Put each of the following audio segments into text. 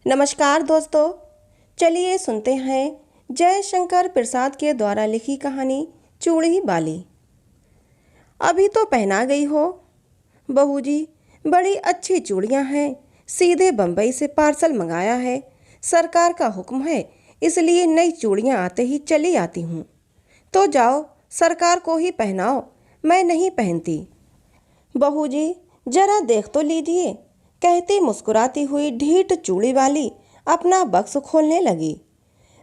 नमस्कार दोस्तों, चलिए सुनते हैं जयशंकर प्रसाद के द्वारा लिखी कहानी चूड़ी बाली। अभी तो पहना गई हो बहू जी, बड़ी अच्छी चूड़ियां हैं। सीधे बम्बई से पार्सल मंगाया है। सरकार का हुक्म है, इसलिए नई चूड़ियां आते ही चली आती हूँ। तो जाओ, सरकार को ही पहनाओ, मैं नहीं पहनती। बहू जी, जरा देख तो लीजिए, कहती मुस्कुराती हुई ढीठ चूड़ी वाली अपना बक्स खोलने लगी।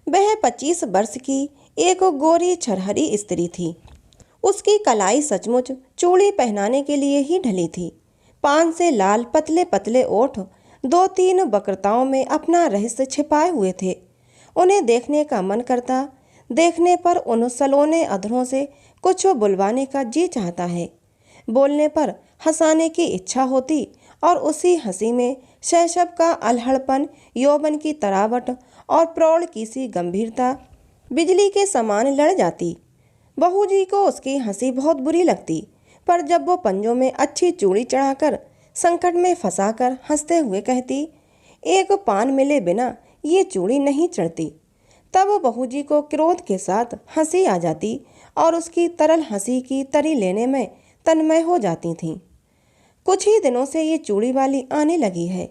वह 25 वर्ष की एक गोरी छरहरी स्त्री थी। उसकी कलाई सचमुच चूड़ी पहनाने के लिए ही ढली थी। पान से लाल पतले पतले ओठ 2-3 वक्रताओं में अपना रहस्य छिपाए हुए थे। उन्हें देखने का मन करता, देखने पर उन सलोने अधरों से कुछ बुलवाने का जी चाहता है, बोलने पर हंसाने की इच्छा होती, और उसी हंसी में शैशव का अलहड़पन, यौवन की तरावट और प्रौढ़ की सी गंभीरता बिजली के समान लड़ जाती। बहू जी को उसकी हंसी बहुत बुरी लगती, पर जब वो पंजों में अच्छी चूड़ी चढ़ाकर संकट में फंसाकर हंसते हुए कहती, एक पान मिले बिना ये चूड़ी नहीं चढ़ती, तब बहू जी को क्रोध के साथ हंसी आ जाती और उसकी तरल हंसी की तरी लेने में तन्मय हो जाती थीं। कुछ ही दिनों से ये चूड़ी वाली आने लगी है।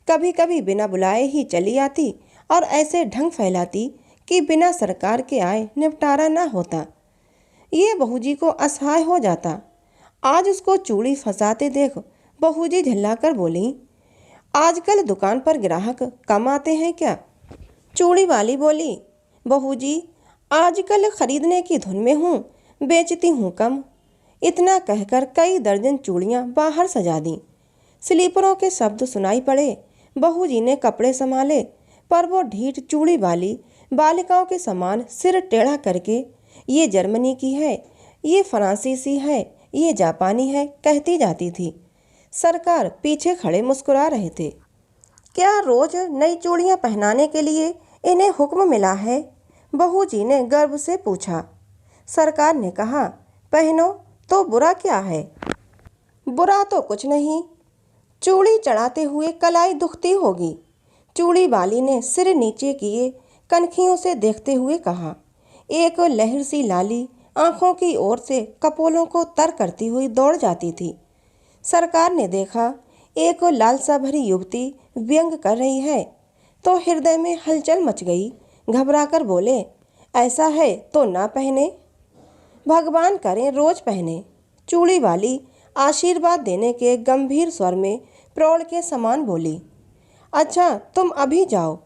कभी कभी बिना बुलाए ही चली आती और ऐसे ढंग फैलाती कि बिना सरकार के आए निपटारा ना होता। ये बहू जी को असहाय हो जाता। आज उसको चूड़ी फंसाते देख बहू जी झल्लाकर बोली, आजकल दुकान पर ग्राहक कम आते हैं क्या? चूड़ी वाली बोली, बहू जी, आजकल खरीदने की धुन में हूँ, बेचती हूँ कम। इतना कहकर कई दर्जन चूड़ियाँ बाहर सजा दी। स्लीपरों के शब्द सुनाई पड़े। बहू जी ने कपड़े संभाले, पर वो ढीठ चूड़ी वाली बालिकाओं के समान सिर टेढ़ा करके, ये जर्मनी की है, ये फ्रांसीसी है, ये जापानी है, कहती जाती थी। सरकार पीछे खड़े मुस्कुरा रहे थे। क्या रोज नई चूड़ियाँ पहनाने के लिए इन्हें हुक्म मिला है? बहू जी ने गर्व से पूछा। सरकार ने कहा, पहनो तो बुरा क्या है? बुरा तो कुछ नहीं, चूड़ी चढ़ाते हुए कलाई दुखती होगी। चूड़ी वाली ने सिर नीचे किए कनखियों से देखते हुए कहा। एक लहर सी लाली आंखों की ओर से कपोलों को तर करती हुई दौड़ जाती थी। सरकार ने देखा, एक लालसा भरी युवती व्यंग कर रही है, तो हृदय में हलचल मच गई। घबराकर बोले, ऐसा है तो ना पहने, भगवान करें रोज पहने। चूड़ी वाली आशीर्वाद देने के गंभीर स्वर में प्रौढ़ के समान बोली। अच्छा, तुम अभी जाओ।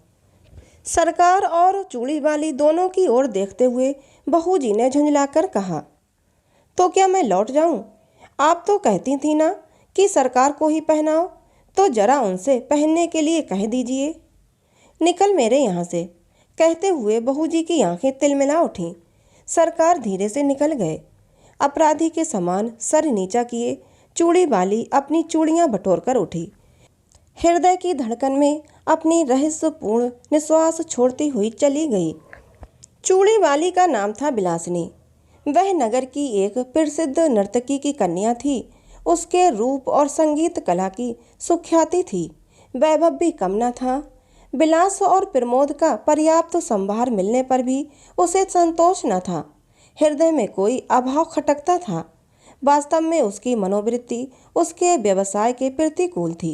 सरकार और चूड़ी वाली दोनों की ओर देखते हुए बहू जी ने झुंझलाकर कहा, तो क्या मैं लौट जाऊं? आप तो कहती थी ना कि सरकार को ही पहनाओ, तो जरा उनसे पहनने के लिए कह दीजिए। निकल मेरे यहाँ से, कहते हुए बहू जी की आंखें तिलमिला उठीं। सरकार धीरे से निकल गए। अपराधी के समान सर नीचा किए चूड़ी वाली अपनी चूड़ियां बटोर कर उठी। हृदय की धड़कन में अपनी रहस्यपूर्ण निश्वास छोड़ती हुई चली गई। चूड़ी वाली का नाम था बिलासिनी। वह नगर की एक प्रसिद्ध नर्तकी की कन्या थी। उसके रूप और संगीत कला की सुख्याति थी। वैभव भी कम न था। विलास और प्रमोद का पर्याप्त संभार मिलने पर भी उसे संतोष न था। हृदय में कोई अभाव खटकता था। वास्तव में उसकी मनोवृत्ति उसके व्यवसाय के प्रतिकूल थी।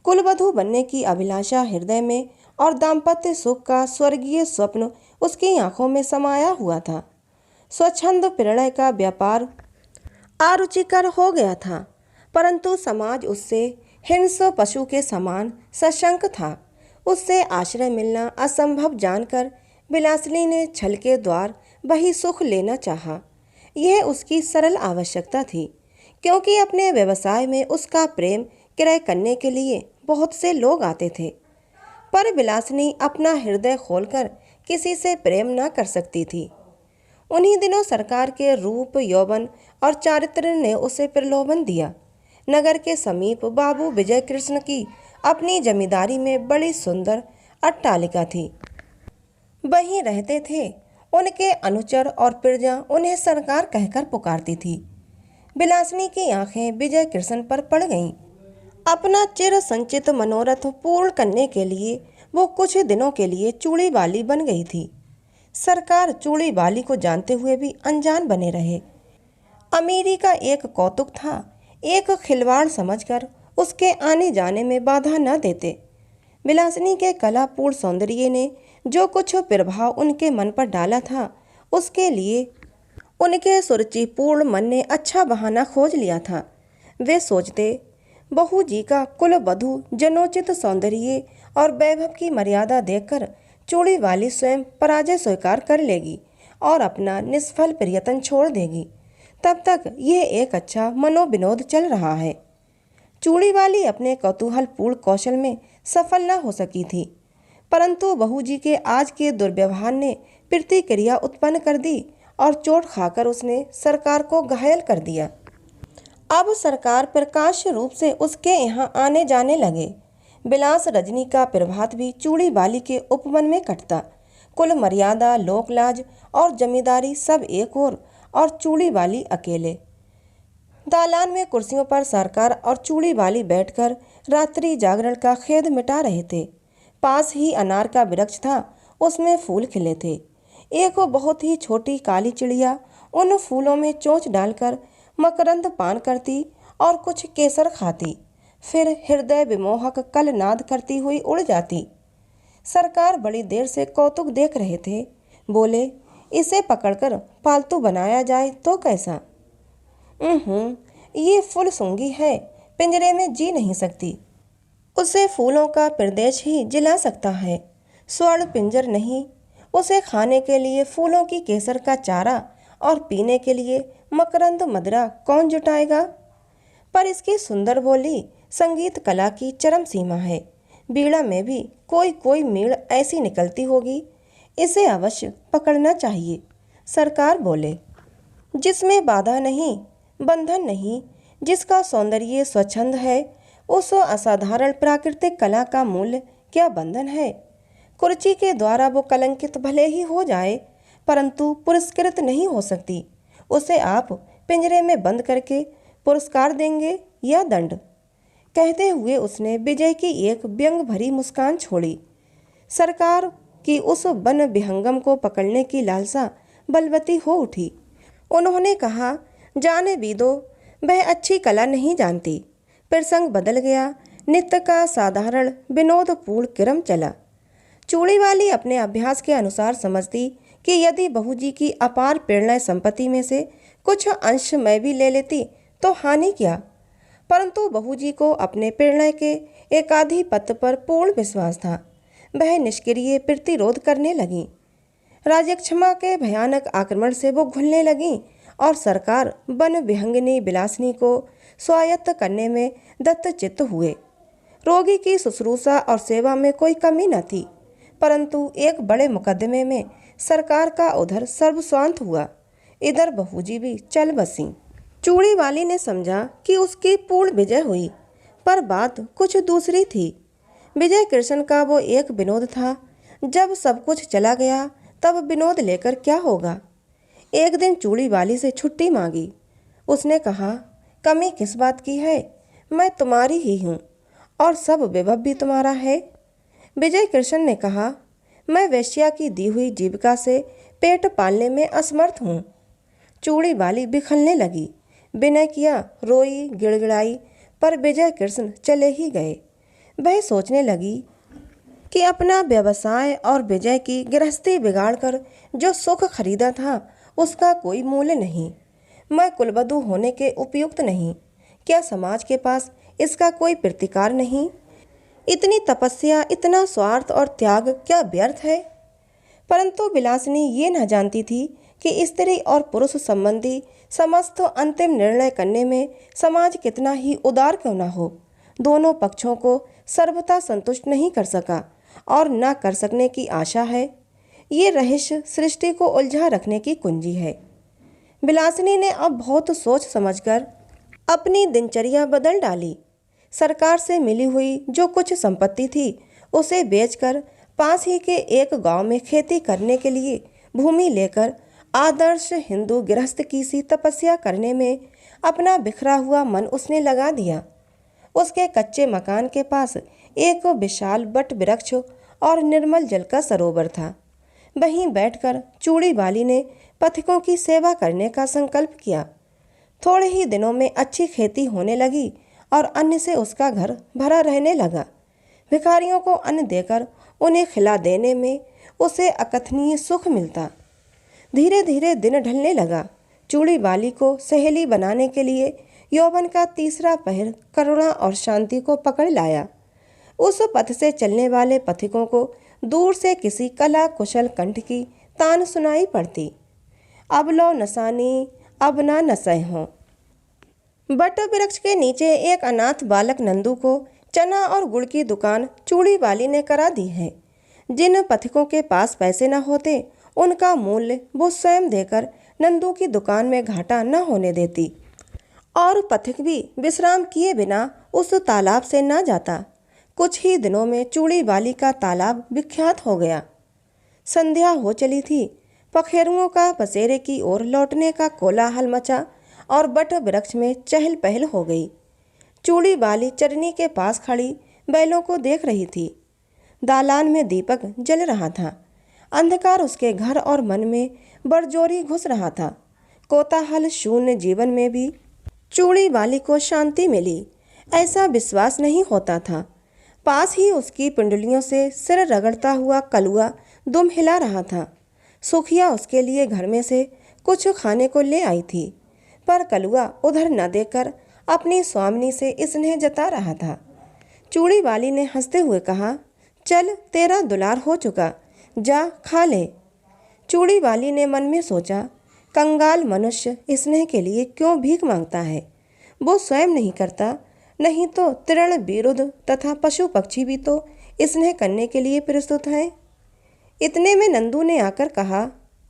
कुलवधू बनने की अभिलाषा हृदय में और दाम्पत्य सुख का स्वर्गीय स्वप्न उसकी आंखों में समाया हुआ था। स्वच्छंद प्रणय का व्यापार अरुचिकर हो गया था, परंतु समाज उससे हिंस्र पशु के समान सशंक था। उससे आश्रय मिलना असंभव जानकर बिलासिनी ने छल के द्वार वही सुख लेना चाहा। यह उसकी सरल आवश्यकता थी, क्योंकि अपने व्यवसाय में उसका प्रेम क्रय करने के लिए बहुत से लोग आते थे। पर बिलासिनी अपना हृदय खोलकर किसी से प्रेम न कर सकती थी। उन्हीं दिनों सरकार के रूप, यौवन और चारित्र ने उसे प्रलोभन दिया। नगर के समीप बाबू विजय कृष्ण की अपनी जमींदारी में बड़ी सुंदर अट्टालिका थी। वहीं रहते थे। उनके अनुचर और प्रजा उन्हें सरकार कहकर पुकारती थी। बिलासिनी की आंखें विजय कृष्ण पर पड़ गईं। अपना चिर संचित मनोरथ पूर्ण करने के लिए वो कुछ दिनों के लिए चूड़ी वाली बन गई थी। सरकार चूड़ी वाली को जानते हुए भी अनजान बने रहे। अमीरी का एक कौतुक था, एक खिलवाड़ समझकर उसके आने जाने में बाधा न देते। विलासिनी के कलापूर्ण सौंदर्य ने जो कुछ प्रभाव उनके मन पर डाला था, उसके लिए उनके सुरुचिपूर्ण मन ने अच्छा बहाना खोज लिया था। वे सोचते, बहू जी का कुल वधू जनोचित सौंदर्य और वैभव की मर्यादा देखकर चूड़ी वाली स्वयं पराजय स्वीकार कर लेगी और अपना निष्फल प्रयत्न छोड़ देगी। तब तक यह एक अच्छा मनोविनोद चल रहा है। चूड़ी वाली अपने कौतूहलपूर्ण कौशल में सफल न हो सकी थी, परंतु बहू जी के आज के दुर्व्यवहार ने प्रतिक्रिया उत्पन्न कर दी और चोट खाकर उसने सरकार को घायल कर दिया। अब सरकार प्रकाश रूप से उसके यहाँ आने जाने लगे। बिलास रजनी का प्रभात भी चूड़ी वाली के उपवन में कटता। कुल मर्यादा, लोकलाज और जमींदारी सब एक ओर और चूड़ी वाली अकेले। दालान में कुर्सियों पर सरकार और चूड़ी वाली बैठकर रात्रि जागरण का खेद मिटा रहे थे। पास ही अनार का वृक्ष था, उसमें फूल खिले थे। एक बहुत ही छोटी काली चिड़िया उन फूलों में चोंच डालकर मकरंद पान करती और कुछ केसर खाती, फिर हृदय विमोहक कल नाद करती हुई उड़ जाती। सरकार बड़ी देर से कौतुक देख रहे थे। बोले, इसे पकड़कर पालतू बनाया जाए तो कैसा? ये फूल सूंगी है, पिंजरे में जी नहीं सकती। उसे फूलों का प्रदेश ही जिला सकता है, स्वर्ण पिंजर नहीं। उसे खाने के लिए फूलों की केसर का चारा और पीने के लिए मकरंद मदिरा कौन जुटाएगा? पर इसकी सुंदर बोली संगीत कला की चरम सीमा है। बीड़ा में भी कोई कोई मीड़ ऐसी निकलती होगी, इसे अवश्य पकड़ना चाहिए। सरकार बोले, जिसमें बाधा नहीं, बंधन नहीं, जिसका सौंदर्य स्वच्छंद है, उस असाधारण प्राकृतिक कला का मूल्य क्या बंधन है? कुर्ची के द्वारा वो कलंकित भले ही हो जाए, परंतु पुरस्कृत नहीं हो सकती। उसे आप पिंजरे में बंद करके पुरस्कार देंगे या दंड? कहते हुए उसने विजय की एक व्यंग भरी मुस्कान छोड़ी। सरकार की उस वन विहंगम को पकड़ने की लालसा बलवती हो उठी। उन्होंने कहा, जाने भी दो, वह अच्छी कला नहीं जानती। प्रसंग बदल गया। नित्य का साधारण विनोदपूर्ण क्रम चला। चूड़ी वाली अपने अभ्यास के अनुसार समझती कि यदि बहू जी की अपार प्रेरणा संपत्ति में से कुछ अंश मैं भी ले लेती तो हानि क्या? परंतु बहू जी को अपने प्रेरणा के एकाधिपत्य पर पूर्ण विश्वास था। वह निष्क्रिय प्रतिरोध करने लगी। राजक्षमा के भयानक आक्रमण से वो घुलने लगी और सरकार वन विहंगिनी बिलासिनी को स्वायत्त करने में दत्तचित्त हुए। रोगी की शुश्रूषा और सेवा में कोई कमी न थी, परंतु एक बड़े मुकदमे में सरकार का उधर सर्वस्वांत हुआ, इधर बहू जी भी चल बसी। चूड़ी वाली ने समझा कि उसकी पूर्ण विजय हुई, पर बात कुछ दूसरी थी। विजय कृष्ण का वो एक विनोद था। जब सब कुछ चला गया तब विनोद लेकर क्या होगा? एक दिन चूड़ी वाली से छुट्टी मांगी। उसने कहा, कमी किस बात की है? मैं तुम्हारी ही हूँ और सब विभव भी तुम्हारा है। विजय कृष्ण ने कहा, मैं वेश्या की दी हुई जीविका से पेट पालने में असमर्थ हूँ। चूड़ी वाली बिखरने लगी। विनय किया, रोई, गिड़गिड़ाई, पर विजय कृष्ण चले ही गए। वह सोचने लगी कि अपना व्यवसाय और विजय की गृहस्थी बिगाड़कर जो सुख खरीदा था उसका कोई मूल्य नहीं। मैं कुलवधू होने के उपयुक्त नहीं। क्या समाज के पास इसका कोई प्रतिकार नहीं? इतनी तपस्या, इतना स्वार्थ और त्याग क्या व्यर्थ है? परंतु विलासिनी ये न जानती थी कि स्त्री और पुरुष संबंधी समस्त अंतिम निर्णय करने में समाज कितना ही उदार क्यों न हो, दोनों पक्षों को सर्वथा संतुष्ट नहीं कर सका और न कर सकने की आशा है। ये रहस्य सृष्टि को उलझा रखने की कुंजी है। विलासिनी ने अब बहुत सोच समझकर अपनी दिनचर्या बदल डाली। सरकार से मिली हुई जो कुछ संपत्ति थी उसे बेचकर पास ही के एक गांव में खेती करने के लिए भूमि लेकर आदर्श हिंदू गृहस्थ की सी तपस्या करने में अपना बिखरा हुआ मन उसने लगा दिया। उसके कच्चे मकान के पास एक विशाल बट वृक्ष और निर्मल जल का सरोवर था। वहीं बैठकर चूड़ी वाली ने पथिकों की सेवा करने का संकल्प किया। थोड़े ही दिनों में अच्छी खेती होने लगी और अन्न से उसका घर भरा रहने लगा। भिखारियों को अन्न देकर उन्हें खिला देने में उसे अकथनीय सुख मिलता। धीरे धीरे दिन ढलने लगा। चूड़ी वाली को सहेली बनाने के लिए यौवन का तीसरा पहर करुणा और शांति को पकड़ लाया। उस पथ से चलने वाले पथिकों को दूर से किसी कला कुशल कंठ की तान सुनाई पड़ती। अब लो नसानी, अब ना नसै हो। बट वृक्ष के नीचे एक अनाथ बालक नंदू को चना और गुड़ की दुकान चूड़ी वाली ने करा दी है। जिन पथिकों के पास पैसे न होते उनका मूल्य वो स्वयं देकर नंदू की दुकान में घाटा न होने देती और पथिक भी विश्राम किए बिना उस तालाब से न जाता। कुछ ही दिनों में चूड़ी वाली का तालाब विख्यात हो गया। संध्या हो चली थी। पखेरुओं का बसेरे की ओर लौटने का कोलाहल मचा और बट वृक्ष में चहल पहल हो गई। चूड़ी वाली चरनी के पास खड़ी बैलों को देख रही थी। दालान में दीपक जल रहा था। अंधकार उसके घर और मन में बड़जोरी घुस रहा था। कोताहल शून्य जीवन में भी चूड़ी वाली को शांति मिली, ऐसा विश्वास नहीं होता था। पास ही उसकी पिंडलियों से सिर रगड़ता हुआ कलुआ दुम हिला रहा था। सुखिया उसके लिए घर में से कुछ खाने को ले आई थी, पर कलुआ उधर न देखकर अपनी स्वामिनी से स्नेह जता रहा था। चूड़ी वाली ने हंसते हुए कहा, चल तेरा दुलार हो चुका, जा खा ले। चूड़ी वाली ने मन में सोचा, कंगाल मनुष्य स्नेह के लिए क्यों भीख मांगता है। वो स्वयं नहीं करता, नहीं तो तृण विरुद्ध तथा पशु पक्षी भी तो स्नेह करने के लिए प्रस्तुत हैं। इतने में नंदू ने आकर कहा,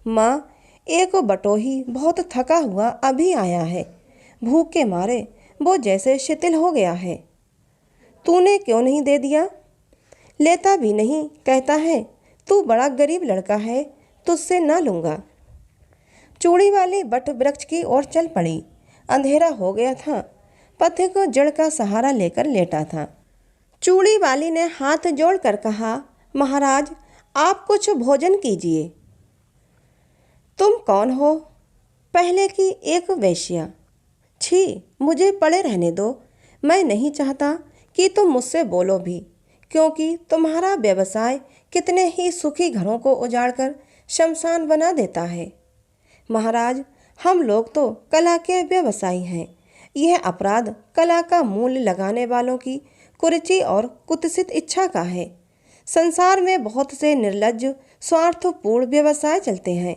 माँ, एक बटोही बहुत थका हुआ अभी आया है। भूख के मारे वो जैसे शिथिल हो गया है। तूने क्यों नहीं दे दिया? लेता भी नहीं, कहता है तू बड़ा गरीब लड़का है, तुझसे ना लूँगा। चूड़ी वाली बट वृक्ष की ओर चल पड़ी। अंधेरा हो गया था। पथिक जड़ का सहारा लेकर लेटा था। चूड़ी वाली ने हाथ जोड़कर कहा, महाराज, आप कुछ भोजन कीजिए। तुम कौन हो? पहले की एक वेश्या। छी, मुझे पड़े रहने दो। मैं नहीं चाहता कि तुम मुझसे बोलो भी, क्योंकि तुम्हारा व्यवसाय कितने ही सुखी घरों को उजाड़कर शमशान बना देता है। महाराज, हम लोग तो कला के व्यवसायी हैं। यह अपराध कला का मूल्य लगाने वालों की कुरुचि और कुत्सित इच्छा का है। संसार में बहुत से निर्लज्ज स्वार्थपूर्ण व्यवसाय चलते हैं,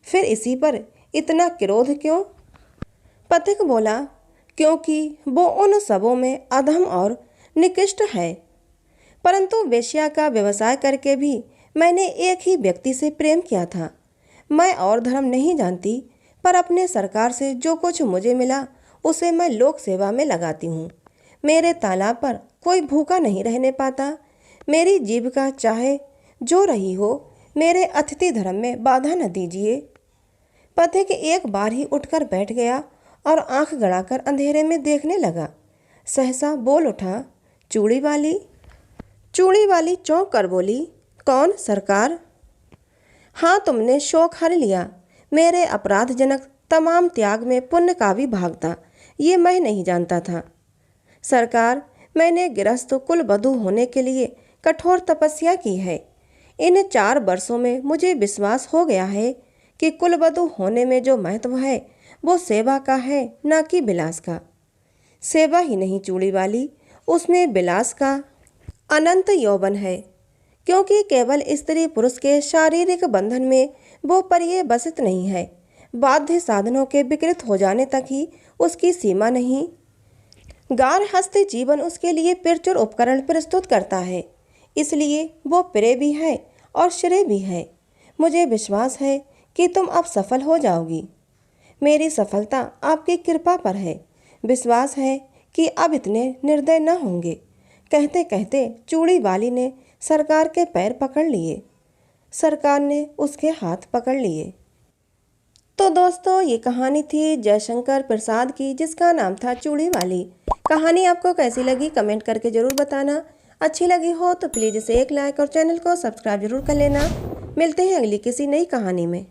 फिर इसी पर इतना क्रोध क्यों? पथिक बोला, क्योंकि वो उन सबों में अधम और निकृष्ट है। परंतु वेश्या का व्यवसाय करके भी मैंने एक ही व्यक्ति से प्रेम किया था। मैं और धर्म नहीं जानती, पर अपने सरकार से जो कुछ मुझे मिला उसे मैं लोक सेवा में लगाती हूँ। मेरे तालाब पर कोई भूखा नहीं रहने पाता। मेरी जीविका चाहे जो रही हो, मेरे अतिथि धर्म में बाधा न दीजिए। पथिक एक बार ही उठकर बैठ गया और आंख गड़ाकर अंधेरे में देखने लगा। सहसा बोल उठा, चूड़ी वाली। चूड़ी वाली चौंक कर बोली, कौन सरकार? हाँ, तुमने शोक हर लिया। मेरे अपराधजनक तमाम त्याग में पुण्य का भी भाग था, ये मैं नहीं जानता था। सरकार, मैंने गृहस्थ कुल वधू होने के लिए कठोर तपस्या की है। इन 4 वर्षों में मुझे विश्वास हो गया है कि कुल वधू होने में जो महत्व है वो सेवा का है, ना कि विलास का। सेवा ही नहीं चूड़ी वाली, उसमें विलास का अनंत यौवन है, क्योंकि केवल स्त्री पुरुष के शारीरिक बंधन में वो पर्यवसित नहीं है। बाध्य साधनों के विकृत हो जाने तक ही उसकी सीमा नहीं। गारहस्थ्य जीवन उसके लिए प्रचुर उपकरण प्रस्तुत करता है, इसलिए वो प्रिय भी है और श्रेय भी है। मुझे विश्वास है कि तुम अब सफल हो जाओगी। मेरी सफलता आपकी कृपा पर है। विश्वास है कि अब इतने निर्दय न होंगे। कहते कहते चूड़ी वाली ने सरकार के पैर पकड़ लिए। सरकार ने उसके हाथ पकड़ लिए। तो दोस्तों, ये कहानी थी जयशंकर प्रसाद की, जिसका नाम था चूड़ी वाली। कहानी आपको कैसी लगी कमेंट करके ज़रूर बताना। अच्छी लगी हो तो प्लीज़ इसे एक लाइक और चैनल को सब्सक्राइब जरूर कर लेना। मिलते हैं अगली किसी नई कहानी में।